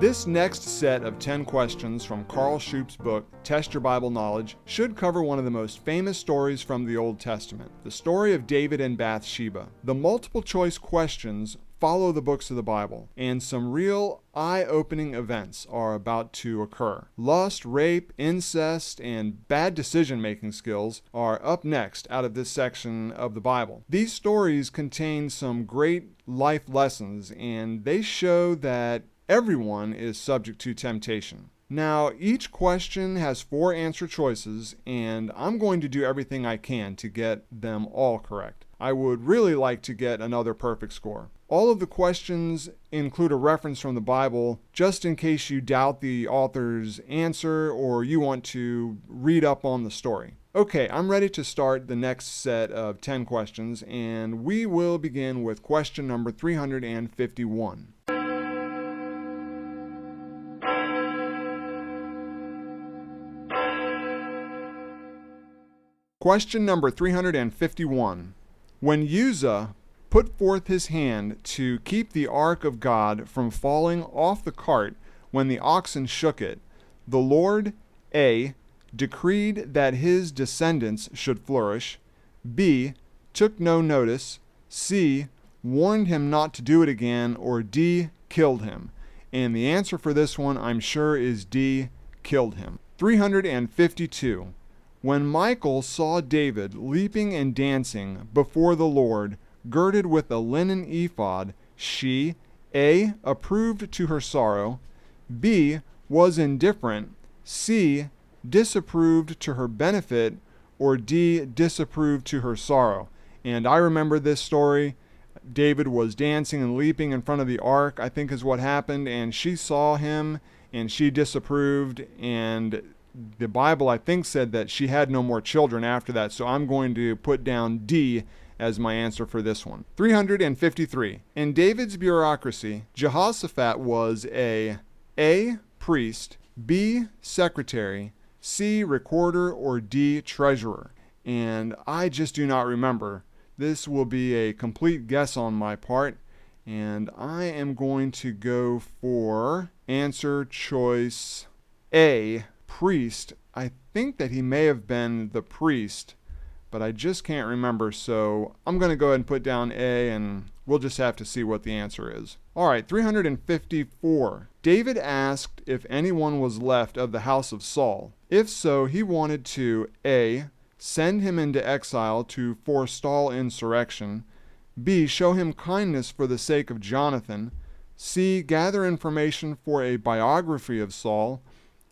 This next set of 10 questions from Carl Shoupp's book, Test Your Bible Knowledge, should cover one of the most famous stories from the Old Testament, the story of David and Bathsheba. The multiple choice questions follow the books of the Bible, and some real eye-opening events are about to occur. Lust, rape, incest, and bad decision-making skills are up next out of this section of the Bible. These stories contain some great life lessons, and they show that everyone is subject to temptation. Now, each question has 4 answer choices, and I'm going to do everything I can to get them all correct. I would really like to get another perfect score. All of the questions include a reference from the Bible, just in case you doubt the author's answer or you want to read up on the story. Okay, I'm ready to start the next set of 10 questions, and we will begin with question number 351. Question number 351. When Uzzah put forth his hand to keep the ark of God from falling off the cart when the oxen shook it, the Lord A. decreed that his descendants should flourish, B. took no notice, C. warned him not to do it again, or D. killed him. And the answer for this one, I'm sure, is D. killed him. 352. When Michal saw David leaping and dancing before the Lord, girded with a linen ephod, she A. approved to her sorrow, B. was indifferent, C. disapproved to her benefit, or D. disapproved to her sorrow. And I remember this story. David was dancing and leaping in front of the ark, I think is what happened, and she saw him and she disapproved, and the Bible, I think, said that she had no more children after that, so I'm going to put down D as my answer for this one. 353. In David's bureaucracy, Jehoshaphat was A. priest, B. secretary, C. recorder, or D. treasurer. And I just do not remember. This will be a complete guess on my part, and I am going to go for answer choice A. priest. I think that he may have been the priest, but I just can't remember, so I'm going to go ahead and put down A, and we'll just have to see what the answer is. All right, 354. David asked if anyone was left of the house of Saul. If so, he wanted to A. send him into exile to forestall insurrection, B. show him kindness for the sake of Jonathan, C. gather information for a biography of Saul,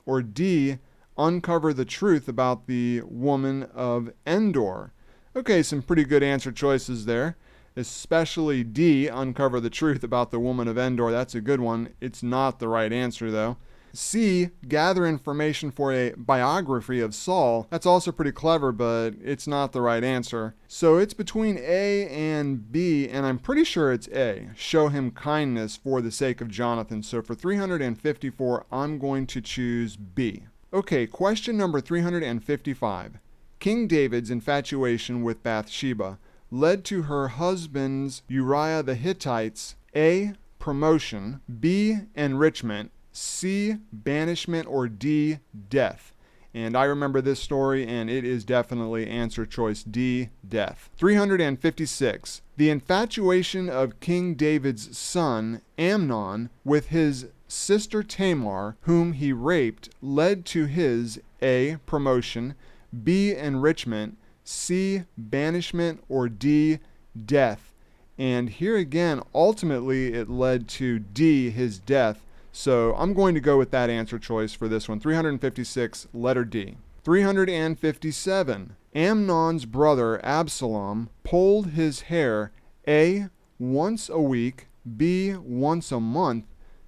or D. uncover the truth about the woman of Endor. Okay, some pretty good answer choices there, especially D. uncover the truth about the woman of Endor. That's a good one. It's not the right answer, though. C. gather information for a biography of Saul. That's also pretty clever, but it's not the right answer. So it's between A and B, and I'm pretty sure it's A. Show him kindness for the sake of Jonathan. So for 354, I'm going to choose B. Okay, question number 355. King David's infatuation with Bathsheba led to her husband's Uriah the Hittite's A. promotion, B. enrichment, C. banishment, or D. death. And I remember this story, and it is definitely answer choice D. death. 356. The infatuation of King David's son Amnon with his sister Tamar, whom he raped, led to his A. promotion, B. enrichment, C. banishment, or D. death. And here again, ultimately, it led to D. his death. So I'm going to go with that answer choice for this one. 356, letter D. 357. Amnon's brother Absalom pulled his hair A. once a week, B. once a month,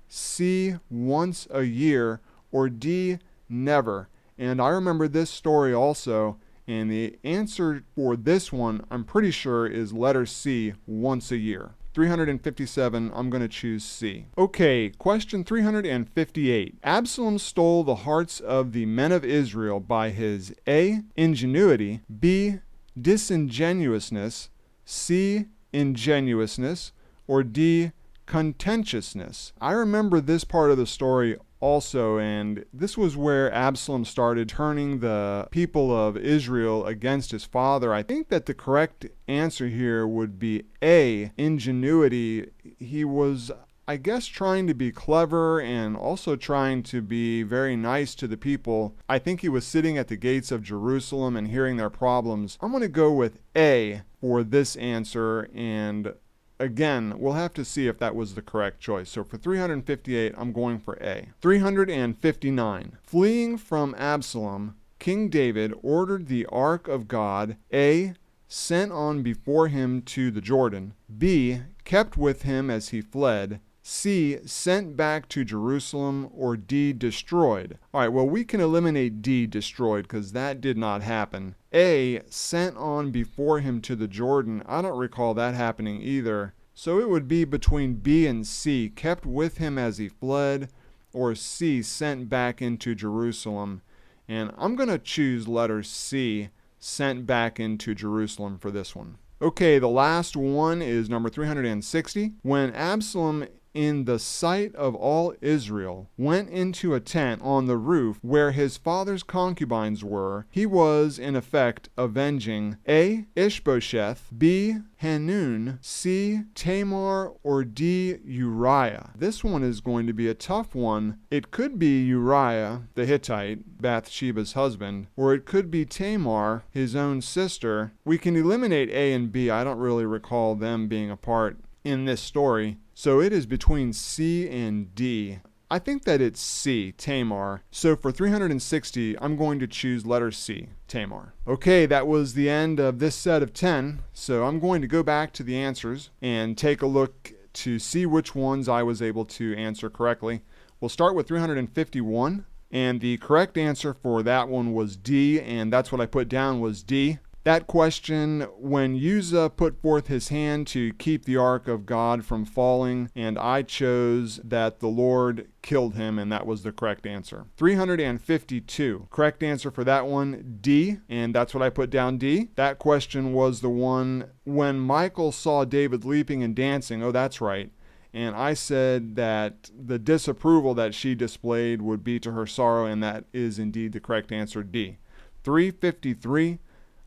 C. once a year, or D. never. And I remember this story also, and the answer for this one, I'm pretty sure, is letter C, once a year. 357, I'm going to choose C. Okay, question 358. Absalom stole the hearts of the men of Israel by his A. ingenuity, B. disingenuousness, C. ingenuousness, or D. contentiousness. I remember this part of the story also, and this was where Absalom started turning the people of Israel against his father. I think that the correct answer here would be A, ingenuity. He was, I guess, trying to be clever and also trying to be very nice to the people. I think he was sitting at the gates of Jerusalem and hearing their problems. I'm going to go with A for this answer, and again, we'll have to see if that was the correct choice. So for 358, I'm going for A. 359. Fleeing from Absalom, King David ordered the ark of God, A, sent on before him to the Jordan, B, kept with him as he fled, C, sent back to Jerusalem, or D, destroyed. All right, well, we can eliminate D, destroyed, because that did not happen. A, sent on before him to the Jordan. I don't recall that happening either. So it would be between B and C, kept with him as he fled, or C, sent back into Jerusalem. And I'm going to choose letter C, sent back into Jerusalem for this one. Okay, the last one is number 360. When Absalom, in the sight of all Israel, went into a tent on the roof where his father's concubines were, he was, in effect, avenging A, Ishbosheth, B, Hanun, C, Tamar, or D, Uriah. This one is going to be a tough one. It could be Uriah, the Hittite, Bathsheba's husband, or it could be Tamar, his own sister. We can eliminate A and B. I don't really recall them being a part in this story. So it is between C and D. I think that it's C, Tamar. So for 360, I'm going to choose letter C, Tamar. Okay, that was the end of this set of 10. So I'm going to go back to the answers and take a look to see which ones I was able to answer correctly. We'll start with 351. And the correct answer for that one was D, and that's what I put down was D. That question, when Uzzah put forth his hand to keep the ark of God from falling, and I chose that the Lord killed him, and that was the correct answer. 352. Correct answer for that one, D, and that's what I put down, D. That question was the one when Michal saw David leaping and dancing. Oh, that's right. And I said that the disapproval that she displayed would be to her sorrow, and that is indeed the correct answer, D. 353.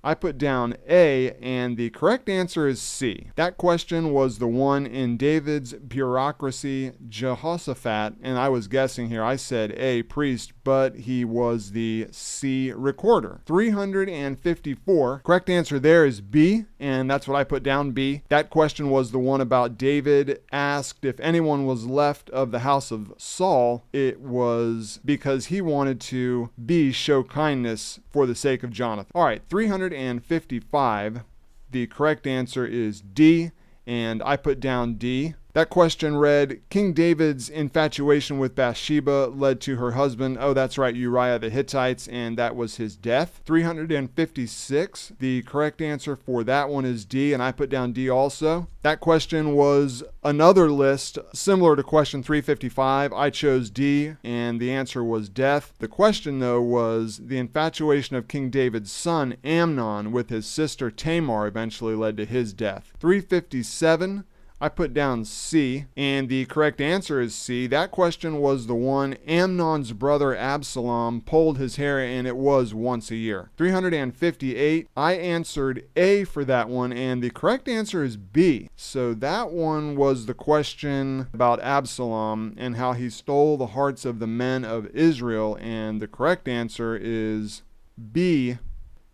I put down A, and the correct answer is C. That question was the one in David's bureaucracy, Jehoshaphat, and I was guessing here. I said A, priest, but he was the C, recorder. 354. Correct answer there is B, and that's what I put down, B. That question was the one about David asked if anyone was left of the house of Saul. It was because he wanted to, B, show kindness for the sake of Jonathan. All right, 355. The correct answer is D, and I put down D. That question read, King David's infatuation with Bathsheba led to her husband, oh, that's right, Uriah the Hittites, and that was his death. 356. The correct answer for that one is D, and I put down D also. That question was another list similar to question 355. I chose D, and the answer was death. The question, though, was the infatuation of King David's son, Amnon, with his sister Tamar eventually led to his death. 357. I put down C, and the correct answer is C. That question was the one Amnon's brother Absalom pulled his hair, and it was once a year. 358, I answered A for that one, and the correct answer is B. So that one was the question about Absalom and how he stole the hearts of the men of Israel, and the correct answer is B,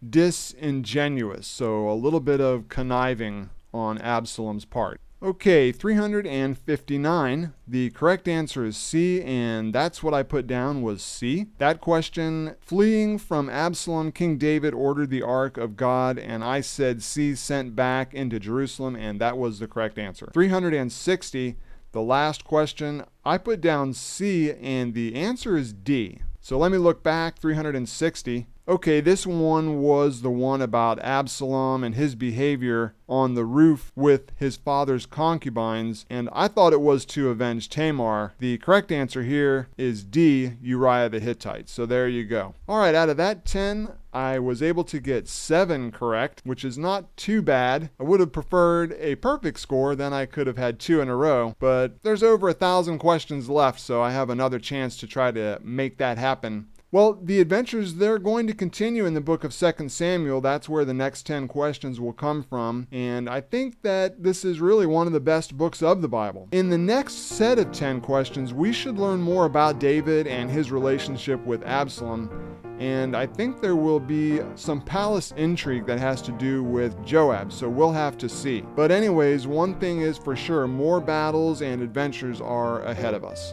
disingenuous. So a little bit of conniving on Absalom's part. Okay, 359. The correct answer is C, and that's what I put down was C. That question, fleeing from Absalom, King David ordered the ark of God, and I said C, sent back into Jerusalem, and that was the correct answer. 360, the last question, I put down C, and the answer is D. So let me look back, 360. Okay, this one was the one about Absalom and his behavior on the roof with his father's concubines, and I thought it was to avenge Tamar. The correct answer here is D, Uriah the Hittite. So there you go. All right, out of that 10, I was able to get 7 correct, which is not too bad. I would have preferred a perfect score, then I could have had 2 in a row, but there's over 1,000 questions left, so I have another chance to try to make that happen. Well, the adventures, they're going to continue in the book of 2 Samuel. That's where the next 10 questions will come from. And I think that this is really one of the best books of the Bible. In the next set of 10 questions, we should learn more about David and his relationship with Absalom. And I think there will be some palace intrigue that has to do with Joab, so we'll have to see. But anyways, one thing is for sure, more battles and adventures are ahead of us.